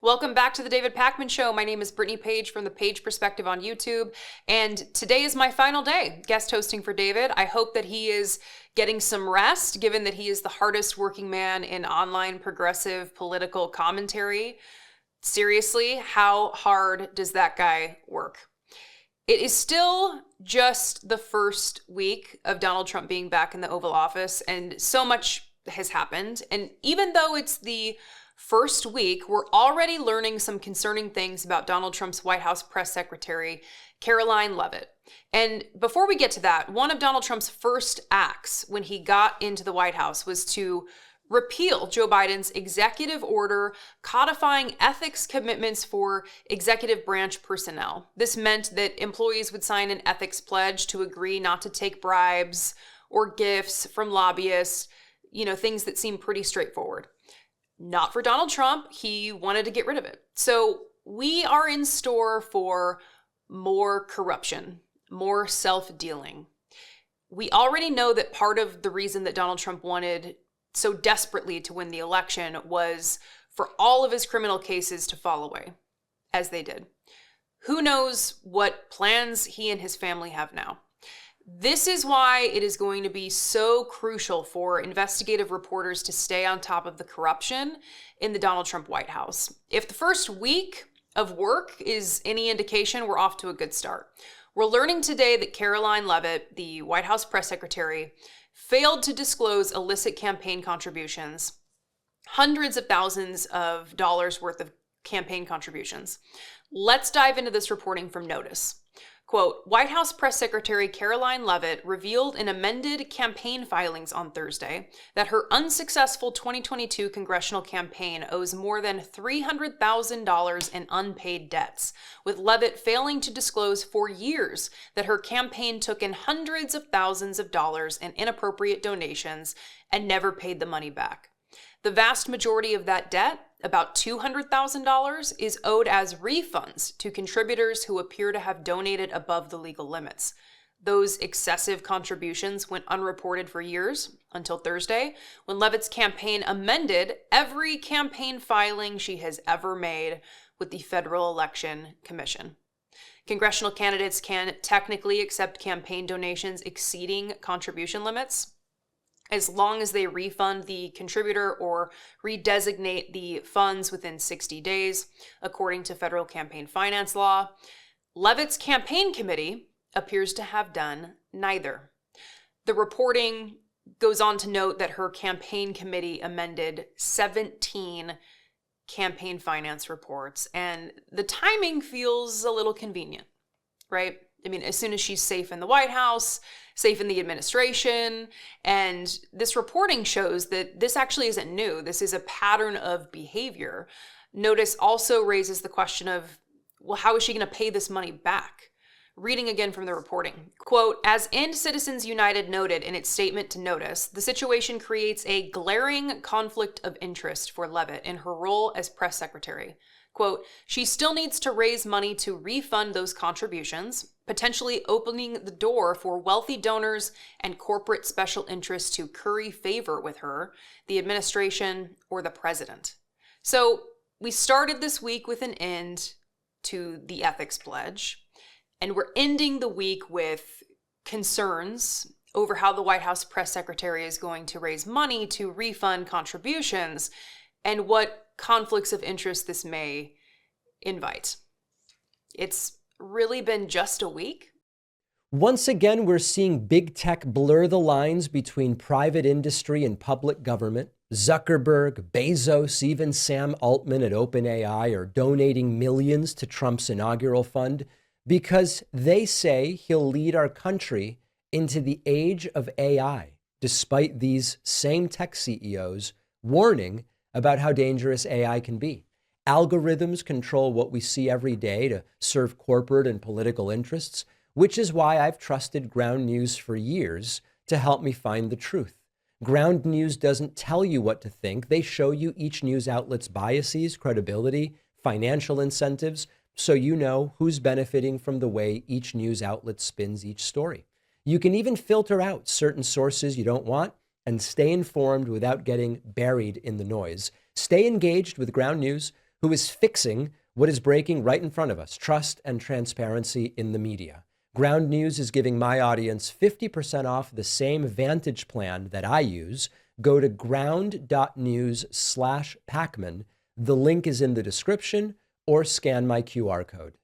Welcome back to the David Pakman Show. My name is Brittany Page from the Page Perspective on YouTube, and today is my final day guest hosting for David. I hope that he is getting some rest, given that he is the hardest working man in online progressive political commentary. Seriously, how hard does that guy work? It is still just the first week of Donald Trump being back in the Oval Office, and so much has happened. And even though it's the first week, we're already learning some concerning things about Donald Trump's White House press secretary, Karoline Leavitt. And before we get to that, one of Donald Trump's first acts when he got into the White House was to repeal Joe Biden's executive order codifying ethics commitments for executive branch personnel. This meant that employees would sign an ethics pledge to agree not to take bribes or gifts from lobbyists, things that seem pretty straightforward. Not for Donald Trump. He wanted to get rid of it. So we are in store for more corruption, more self-dealing. We already know that part of the reason that Donald Trump wanted so desperately to win the election was for all of his criminal cases to fall away, as they did. Who knows what plans he and his family have now? This is why it is going to be so crucial for investigative reporters to stay on top of the corruption in the Donald Trump White House. If the first week of work is any indication, we're off to a good start. We're learning today that Karoline Leavitt, the White House press secretary, failed to disclose illicit campaign contributions, hundreds of thousands of dollars worth of campaign contributions. Let's dive into this reporting from Notice. Quote, White House Press Secretary Karoline Leavitt revealed in amended campaign filings on Thursday that her unsuccessful 2022 congressional campaign owes more than $300,000 in unpaid debts, with Leavitt failing to disclose for years that her campaign took in hundreds of thousands of dollars in inappropriate donations and never paid the money back. The vast majority of that debt, about $200,000, is owed as refunds to contributors who appear to have donated above the legal limits. Those excessive contributions went unreported for years until Thursday, when Leavitt's campaign amended every campaign filing she has ever made with the Federal Election Commission. Congressional candidates can technically accept campaign donations exceeding contribution limits, as long as they refund the contributor or redesignate the funds within 60 days, according to federal campaign finance law. Leavitt's campaign committee appears to have done neither. The reporting goes on to note that her campaign committee amended 17 campaign finance reports, and the timing feels a little convenient, right? I mean, as soon as she's safe in the White House, safe in the administration, and this reporting shows that this actually isn't new. This is a pattern of behavior. Notice also raises the question of, well, how is she going to pay this money back? Reading again from the reporting. Quote, as End Citizens United noted in its statement to Notice, the situation creates a glaring conflict of interest for Leavitt in her role as press secretary. Quote, she still needs to raise money to refund those contributions, potentially opening the door for wealthy donors and corporate special interests to curry favor with her, the administration, or the president. So we started this week with an end to the ethics pledge, and we're ending the week with concerns over how the White House press secretary is going to raise money to refund contributions and what conflicts of interest this may invite. It's really been just a week. Once again, we're seeing big tech blur the lines between private industry and public government. Zuckerberg, Bezos, even Sam Altman at OpenAI are donating millions to Trump's inaugural fund because they say he'll lead our country into the age of AI, despite these same tech CEOs warning about how dangerous AI can be. Algorithms control what we see every day to serve corporate and political interests, which is why I've trusted Ground News for years to help me find the truth. Ground News doesn't tell you what to think. They show you each news outlet's biases, credibility, financial incentives, so you know who's benefiting from the way each news outlet spins each story. You can even filter out certain sources you don't want and stay informed without getting buried in the noise. Stay engaged with Ground News who is fixing what is breaking right in front of us: trust and transparency in the media. Ground News is giving my audience 50% off the same Vantage plan that I use. Go to ground.news/Pacman. The link is in the description, or scan my QR code.